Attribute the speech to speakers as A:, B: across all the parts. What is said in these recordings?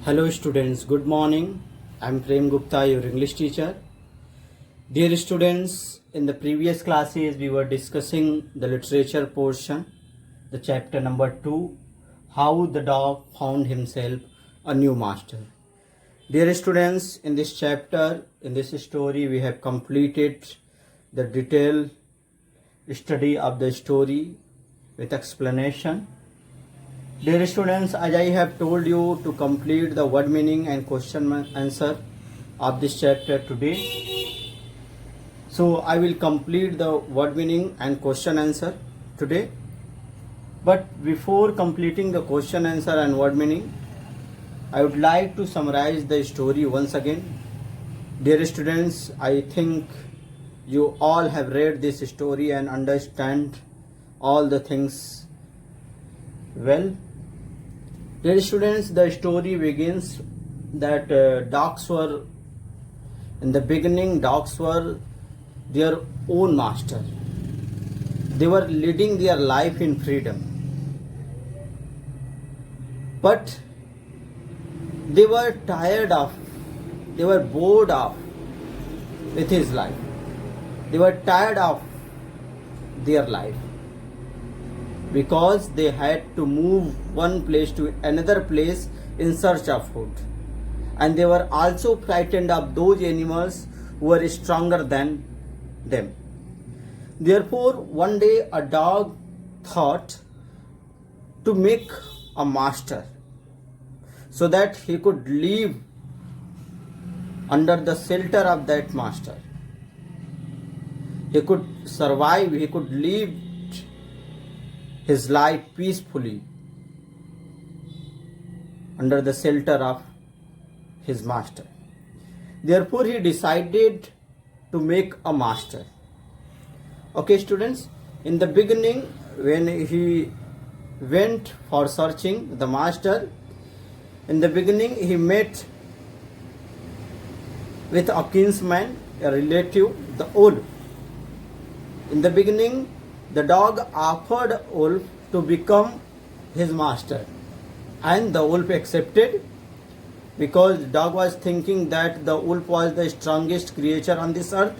A: Hello students, good morning. I'm Prem Gupta, your English teacher. Dear students, in the previous classes we were discussing the literature portion, the chapter number 2, how the dog found himself a new master. Dear students, in this chapter, in this story, we have completed the detailed study of the story with explanation. Dear students, as I have told you to complete the word meaning and question answer of this chapter today. So I will complete the word meaning and question answer today. But before completing the question answer and word meaning, I would like to summarize the story once again. Dear students, I think you all have read this story and understand all the things well. Dear students, the story begins that dogs were, in the beginning, dogs were their own master. They were leading their life in freedom. But they were tired of, they were bored of with his life. They were tired of their life, because they had to move one place to another place in search of food. And they were also frightened of those animals who were stronger than them. Therefore, one day a dog thought to make a master so that he could live under the shelter of that master. He could survive, he could live his life peacefully under the shelter of his master. Therefore, he decided to make a master. Okay, students, in the beginning, when he went for searching the master, in the beginning he met with a kinsman, a relative, the wolf. In the beginning, the dog offered wolf to become his master, and the wolf accepted, because the dog was thinking that the wolf was the strongest creature on this earth.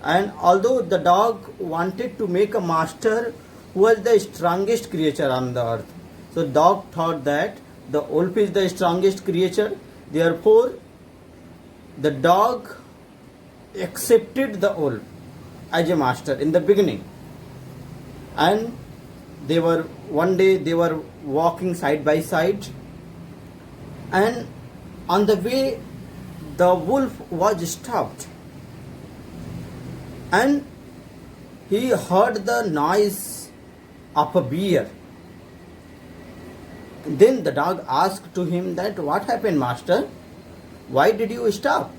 A: And although the dog wanted to make a master who was the strongest creature on the earth, so dog thought that the wolf is the strongest creature. Therefore, the dog accepted the wolf as a master in the beginning. And one day they were walking side by side, and on the way the wolf was stopped, and he heard the noise of a bear. Then the dog asked to him that, "What happened, master? Why did you stop?"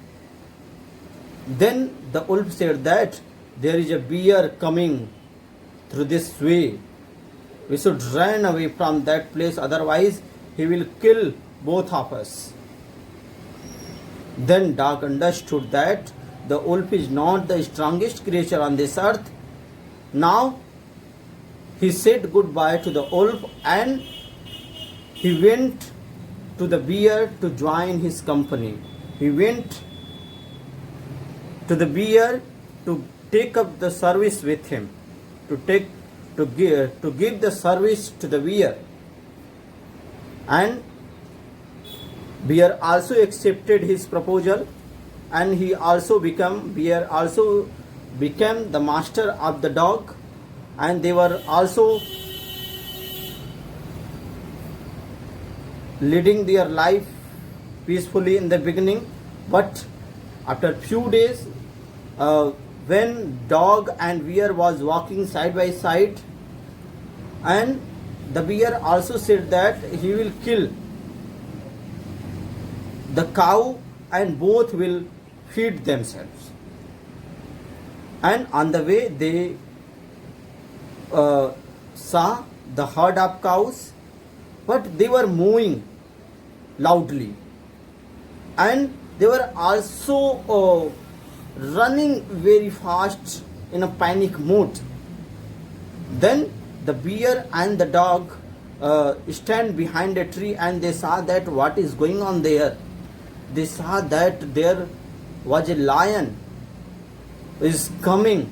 A: Then the wolf said that, "There is a bear coming through this way. We should run away from that place, otherwise he will kill both of us." Then dog understood that the wolf is not the strongest creature on this earth. Now he said goodbye to the wolf, and he went to the bear to join his company. He went to the bear to take up the service with him, to give the service to the bear. And bear also accepted his proposal, and bear also became the master of the dog, and they were also leading their life peacefully in the beginning. But after few days, when dog and bear was walking side by side, and the bear also said that he will kill the cow and both will feed themselves. And on the way they saw the herd of cows, but they were mooing loudly, and they were also running very fast in a panic mood. Then the bear and the dog stand behind a tree and they saw that what is going on there. They saw that there was a lion is coming.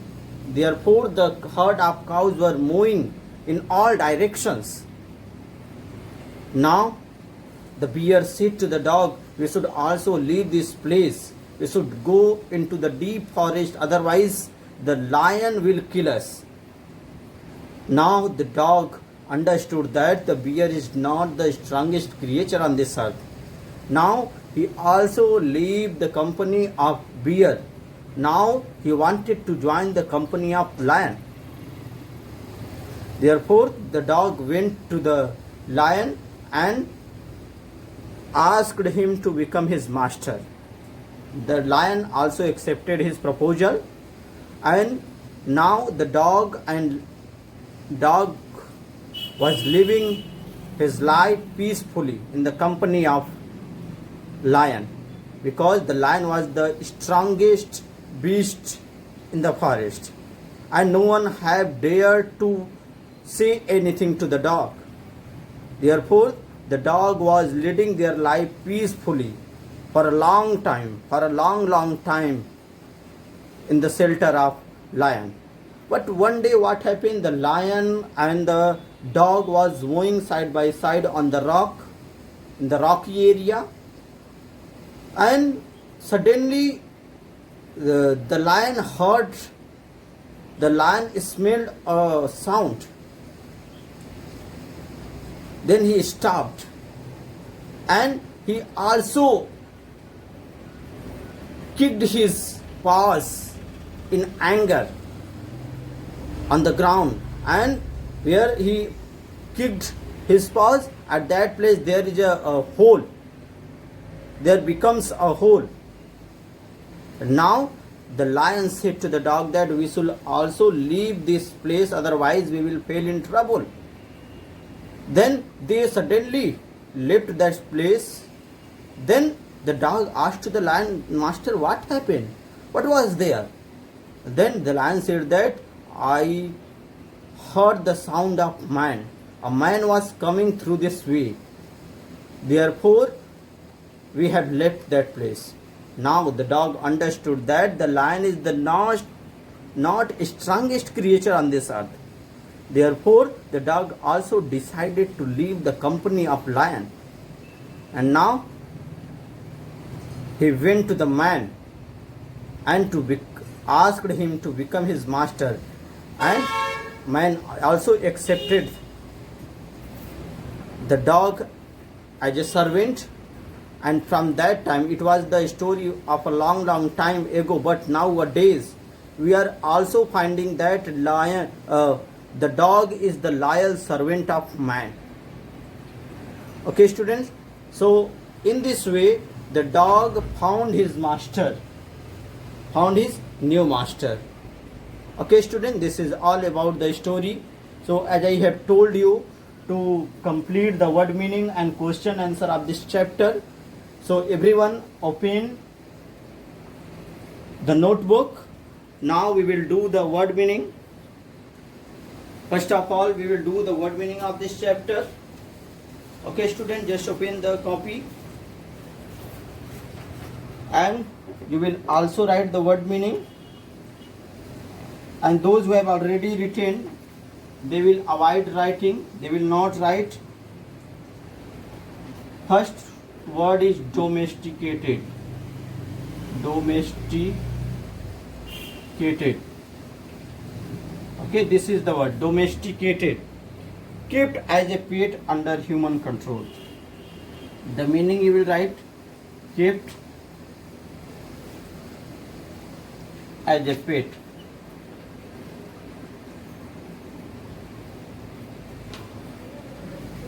A: Therefore, the herd of cows were moving in all directions. Now, the bear said to the dog, "We should also leave this place. We should go into the deep forest, otherwise, the lion will kill us." Now, the dog understood that the bear is not the strongest creature on this earth. Now, he also left the company of bear. Now, he wanted to join the company of lion. Therefore, the dog went to the lion and asked him to become his master. The lion also accepted his proposal, and now the dog was living his life peacefully in the company of lion, because the lion was the strongest beast in the forest, and no one had dared to say anything to the dog. Therefore, the dog was leading their life peacefully for a long time, for a long time in the shelter of lion. But one day what happened? The lion and the dog was moving side by side on the rock, in the rocky area, and suddenly the lion smelled a sound. Then he stopped, and he also kicked his paws in anger on the ground, and where he kicked his paws, at that place there is a hole. There becomes a hole. Now the lion said to the dog that we should also leave this place, otherwise we will fall in trouble. Then they suddenly left that place. Then the dog asked to the lion, "Master, what happened? What was there?" Then the lion said that, "I heard the sound of man. A man was coming through this way. Therefore, we have left that place." Now the dog understood that the lion is the not strongest creature on this earth. Therefore, the dog also decided to leave the company of lion. And now he went to the man and asked him to become his master. And man also accepted the dog as a servant. And from that time, it was the story of a long time ago. But nowadays, we are also finding that the dog is the loyal servant of man. Okay, students. So in this way, the dog found his master, found his new master. Okay, students. This is all about the story. So as I have told you, to complete the word meaning and question answer of this chapter. So everyone open the notebook. Now we will do the word meaning. First of all, we will do the word meaning of this chapter. Okay, student, just open the copy. And you will also write the word meaning. And those who have already written, they will avoid writing. They will not write. First word is domesticated. Domesticated. Okay, this is the word domesticated. Kept as a pet under human control. The meaning you will write: kept as a pet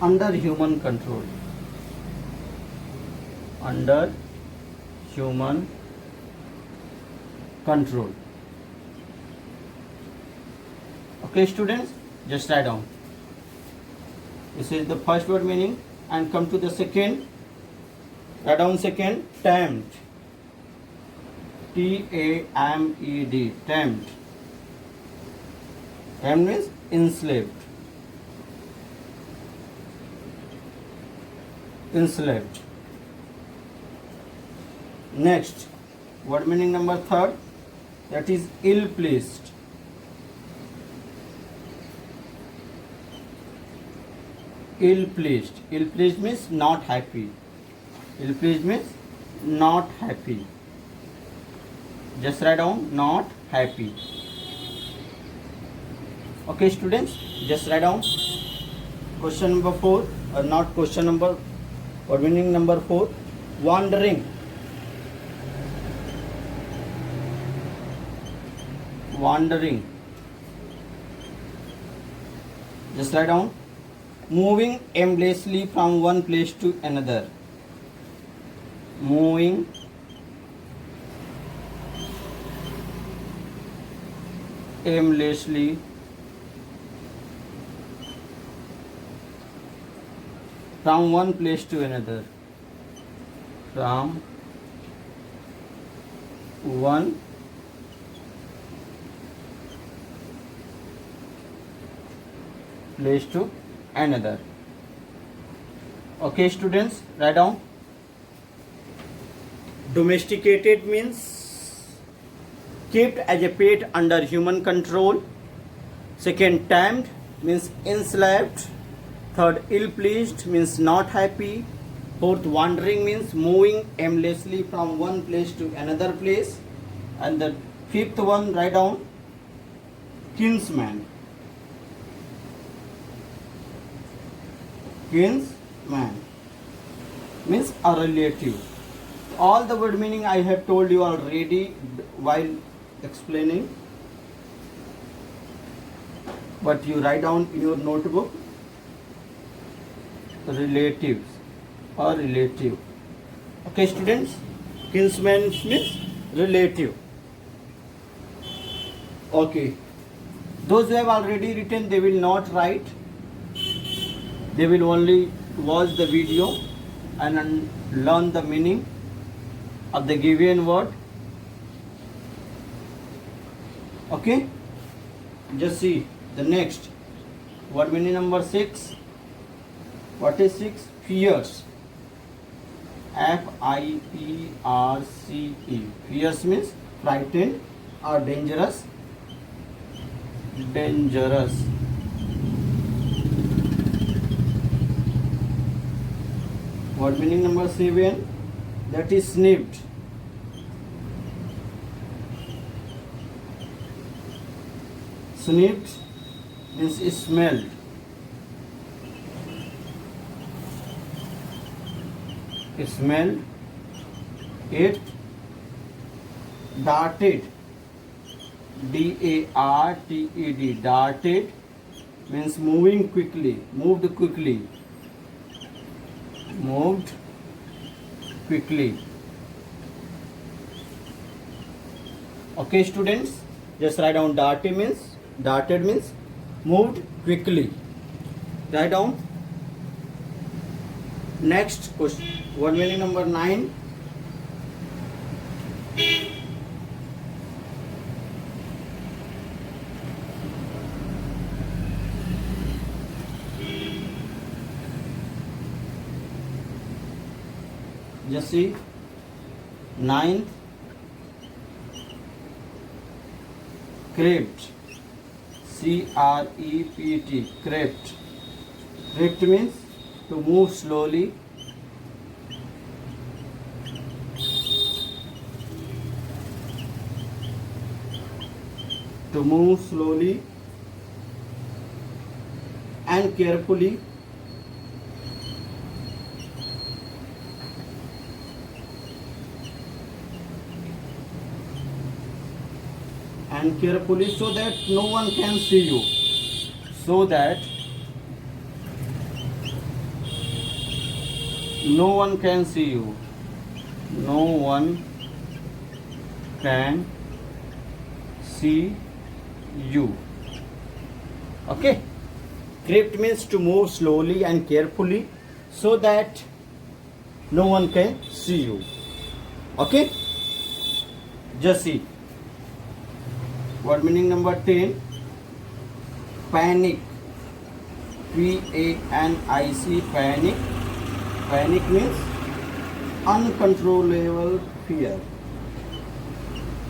A: under human control. Under human control. Okay, students, just write down. This is the first word meaning, and come to the second. Write down second. Tempt. T-A-M-E-D. Tempt. Tempt means enslaved. enslaved. Next, word meaning number third, that is ill-pleased. Ill-pleased. Ill-pleased means not happy. Ill-pleased means not happy. Just write down not happy. Okay, students, just write down question number 4, or not question number, or meaning number 4, wandering. Wandering. Just write down moving aimlessly from one place to another. Moving aimlessly from one place to another. From one place to another. Okay, students, write down. Domesticated means kept as a pet under human control. Second, tamed means enslaved. Third, ill-pleased means not happy. Fourth, wandering means moving aimlessly from one place to another place. And the fifth one, write down kinsman. Kinsman means a relative. All the word meaning I have told you already while explaining, but you write down in your notebook relatives or relative. Okay, students, kinsman means relative. Okay, those who have already written, they will not write. They will only watch the video and learn the meaning of the given word. Okay, just see the next word meaning number 6. What is 6? Fierce. F-I-E-R-C-E. Fierce means frightened or dangerous. Dangerous. Word meaning number 7, that is sniffed. Sniffed means smelled. Smelled. 8, darted. D-A-R-T-E-D. Darted means moving quickly, moved quickly. Moved quickly. Okay, students, just write down darted means moved quickly. Write down. Next question, word meaning number 9. Just see, 9th, crept. C-R-E-P-T. Crept. Crept means to move slowly. To move slowly and carefully. And carefully, so that no one can see you. So that no one can see you. No one can see you. Okay. Crept means to move slowly and carefully so that no one can see you. Okay. Just see. Word meaning number 10. Panic. P-A-N-I-C. Panic Panic means uncontrollable fear.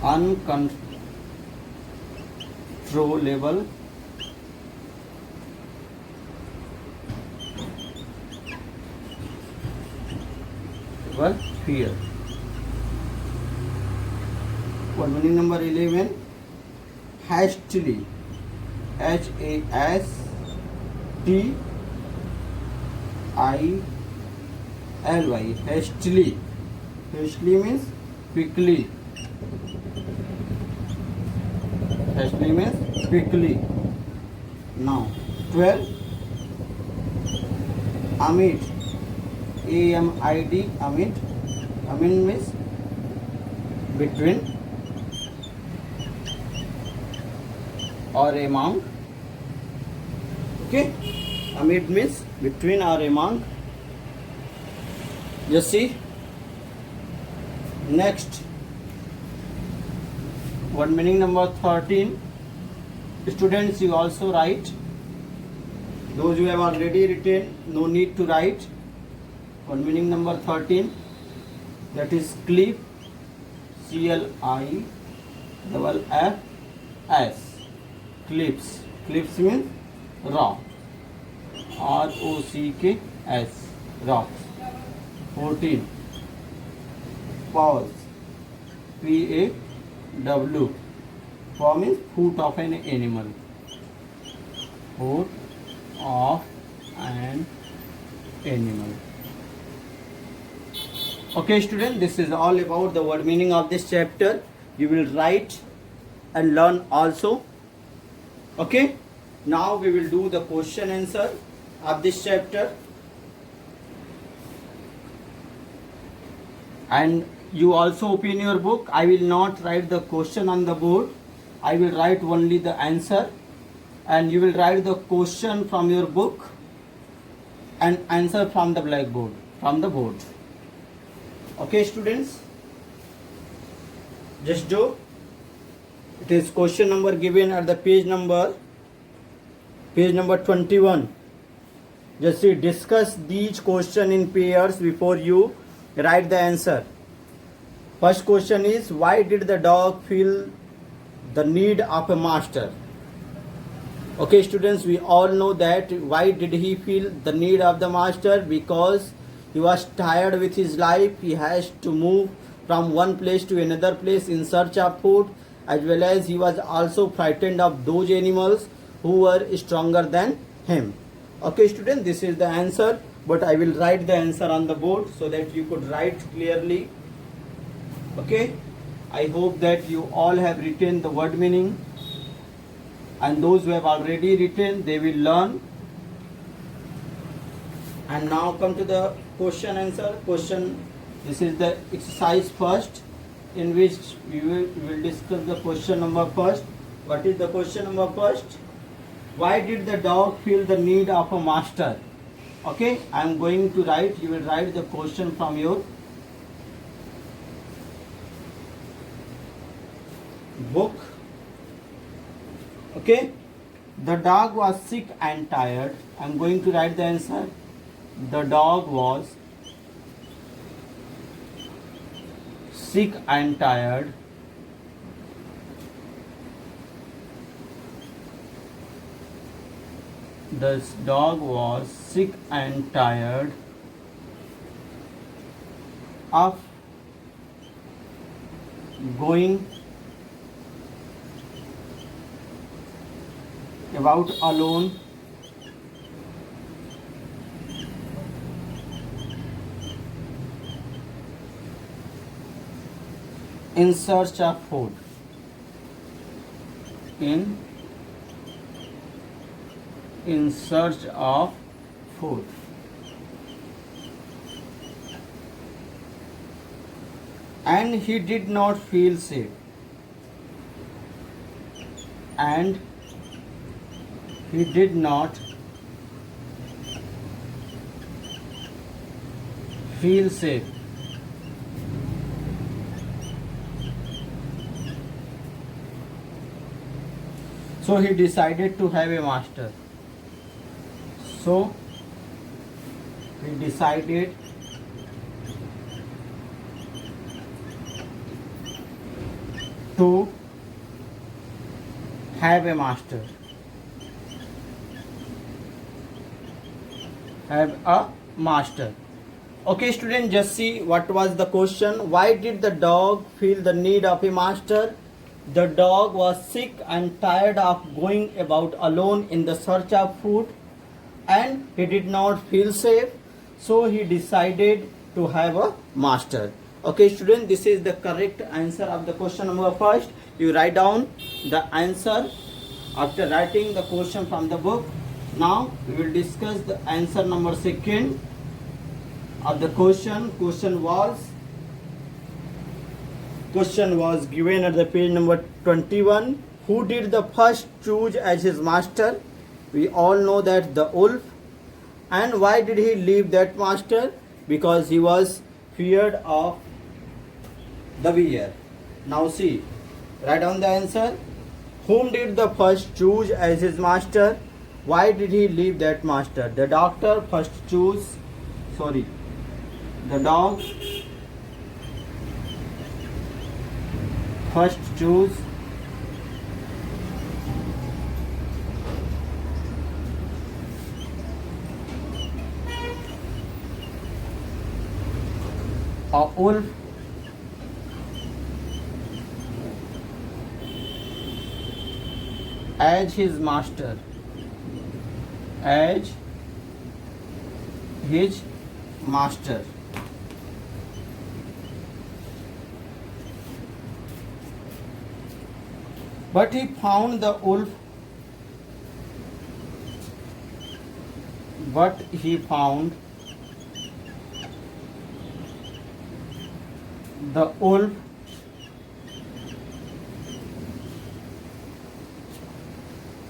A: Uncontrollable fear. What meaning number 11? Hastily. HASTILY. Hastily. Hastily means quickly. Hastily means quickly. Now 12. Amid. AMID. Amid. Amid means between or among. Okay, amid means between or among. You see, next what meaning number 13? Students, you also write. Those who have already written, no need to write. What meaning number 13? That is clip. CLIFFS. Clips. Clips means rock. ROCKS. Rocks. 14. Paws. PAW. Paw means foot of an animal. Foot of an animal. Okay, student, this is all about the word meaning of this chapter. You will write and learn also. Okay, now we will do the question answer of this chapter. And you also open your book. I will not write the question on the board. I will write only the answer. And you will write the question from your book and answer from the blackboard, from the board. Okay, students, just do. It is question number given at the page number 21. Just see, discuss these question in pairs before you write the answer. First question is, why did the dog feel the need of a master? Okay, students, we all know that why did he feel the need of the master? Because he was tired with his life. He has to move from one place to another place in search of food, as well as he was also frightened of those animals who were stronger than him. Okay, students, this is the answer, but I will write the answer on the board so that you could write clearly. Okay, I hope that you all have written the word meaning, and those who have already written, they will learn. And now come to the question answer. Question, this is the exercise first, in which we will discuss the question number first. What is the question number first? Why did the dog feel the need of a master? Okay, I am going to write. You will write the question from your book. Okay, the dog was sick and tired. I am going to write the answer. The dog was sick and tired. The dog was sick and tired of going about alone in search of food. In search of food. And he did not feel safe. And he did not feel safe. So he decided to have a master. So he decided to have a master. Have a master. Okay, student, just see what was the question. Why did the dog feel the need of a master? The dog was sick and tired of going about alone in the search of food, and he did not feel safe, so he decided to have a master. Okay, student, this is the correct answer of the question number first. You write down the answer after writing the question from the book. Now we will discuss the answer number second of the question. Question was given at the page number 21. Who did the first choose as his master? We all know that the wolf. And why did he leave that master? Because he was feared of the bear. Now see, write down the answer. Whom did the first choose as his master? Why did he leave that master? The doctor first choose, the dog first choose a wolf as his master. As his master. But he found the wolf. But he found the wolf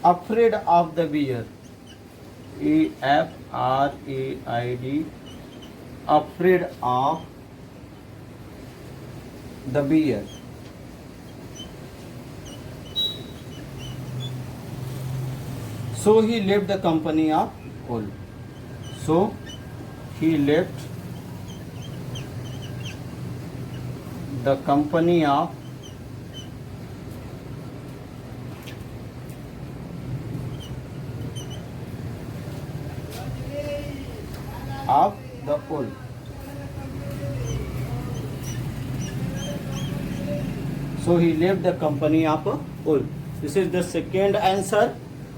A: afraid of the bear. AFRAID, afraid of the bear. So he left the company of wolf. So he left the company of the wolf. So he left the company of a wolf. This is the second answer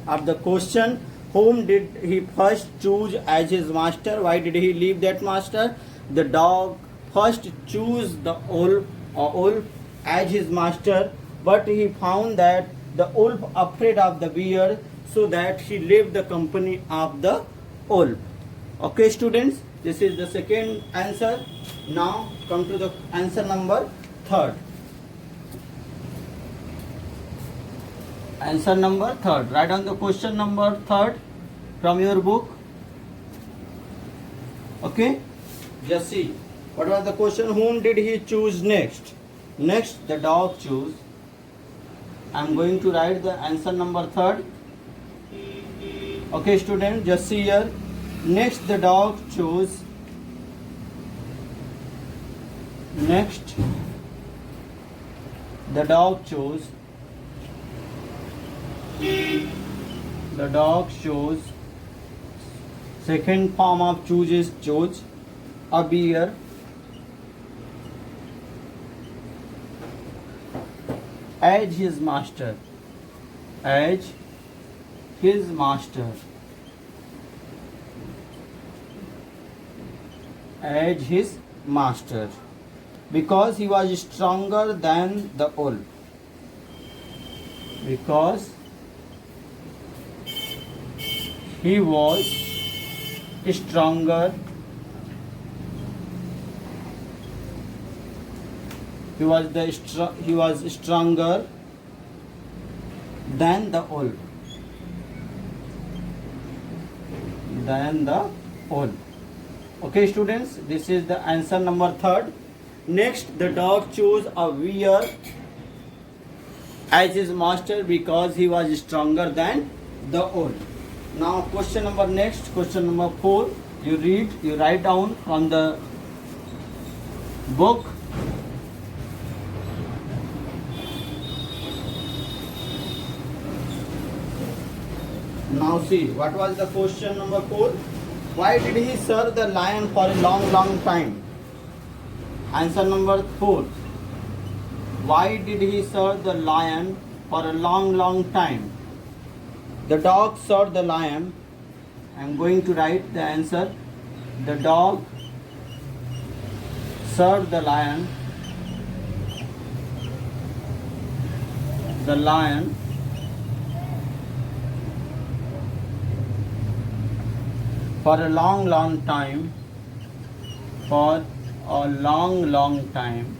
A: of the question. Whom did he first choose as his master? Why did he leave that master? The dog first chose the wolf as his master, but he found that the wolf afraid of the bear, so that he left the company of the wolf. Okay, students, this is the second answer. Now come to the answer number third. Answer number third. Write down the question number third from your book. Okay, just see what was the question. Whom did he choose next? Next the dog chose. I am going to write the answer number third. Okay, student, just see here. Next the dog chose. Next the dog chose. The dog chose. Second form of choose is chose. A bear. As his master. As his master. As his master. Because he was stronger than the wolf. Because he was stronger. He was stronger than the wolf. Than the wolf. Okay, students, this is the answer number third. Next, the dog chose a bear as his master because he was stronger than the wolf. Now, question number 4. You write down from the book. Now see, what was the question number 4? Why did he serve the lion for a long, long time? Answer number 4. Why did he serve the lion for a long, long time? The dog served the lion. I am going to write the answer. The dog served the lion. The lion for a long, long time. For a long, long time.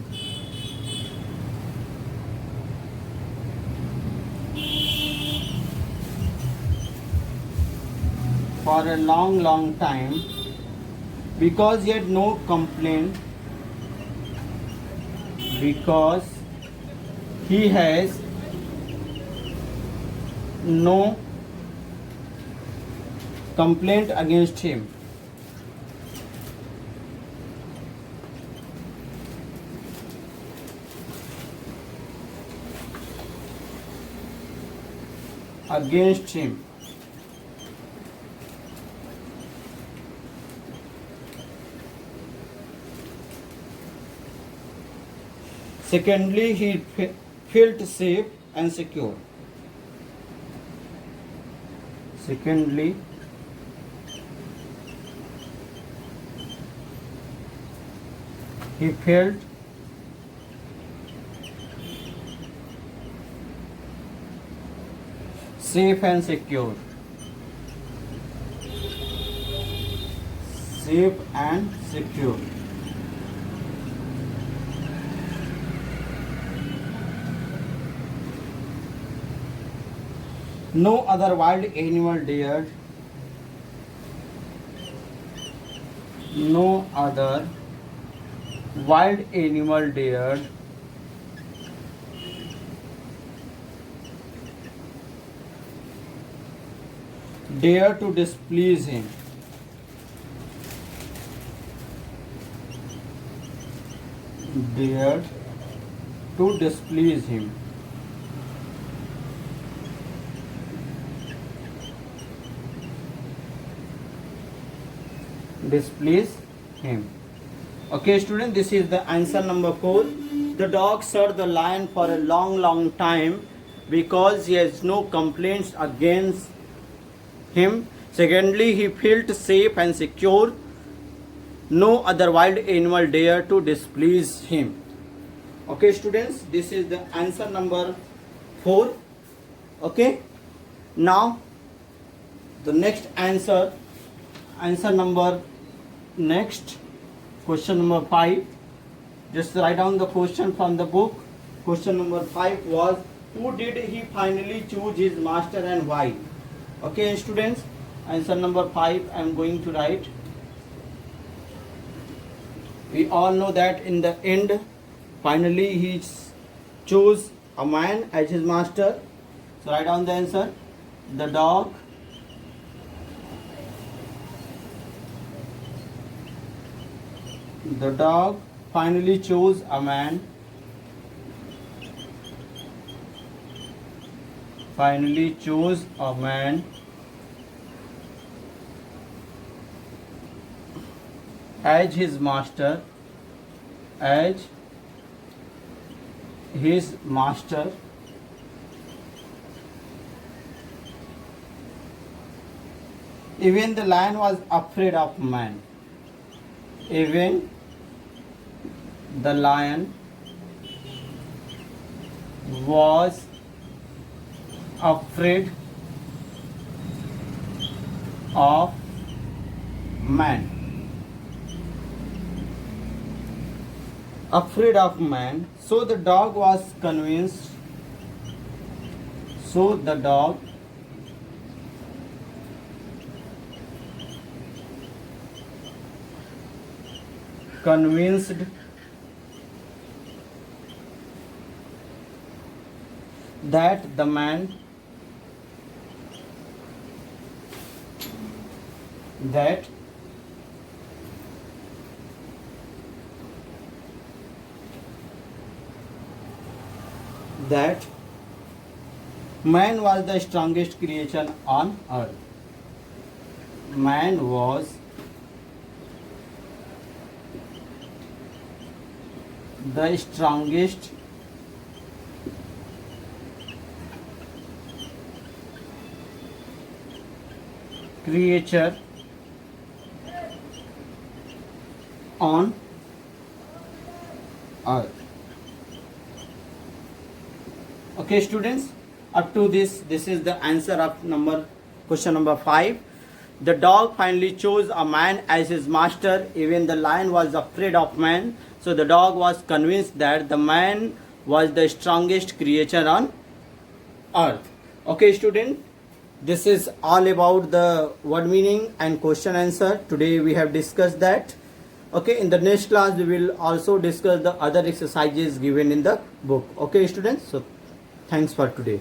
A: For a long, long time, because he had no complaint, because he has no complaint against him. Against him. Secondly, he felt safe and secure. Secondly, he felt safe and secure. Safe and secure. No other wild animal dared. No other wild animal dared to displease him. Dared to displease him. Displease him. Okay, student, this is the answer number 4. The dog served the lion for a long, long time because he has no complaints against him. Secondly, he felt safe and secure. No other wild animal dared to displease him. Okay, students, this is the answer number 4. Okay, now the next answer number next question number 5. Just write down the question from the book. Question number 5 was, who did he finally choose his master and why? Okay, students, answer number 5 I am going to write. We all know that in the end, finally he chose a man as his master. So write down the answer. The dog finally chose a man. Finally chose a man as his master. As his master. Even the lion was afraid of man. Even the lion was afraid of man. Afraid of man. So the dog was convinced. So the dog convinced that the man that Man was the strongest creation on earth. Man was the strongest creature on earth. Okay, students, up to this is the answer of question number 5. The dog finally chose a man as his master. Even the lion was afraid of man. So the dog was convinced that the man was the strongest creature on earth. Okay, student, this is all about the word meaning and question answer. Today we have discussed that. Okay, in the next class we will also discuss the other exercises given in the book. Okay, students, so thanks for today.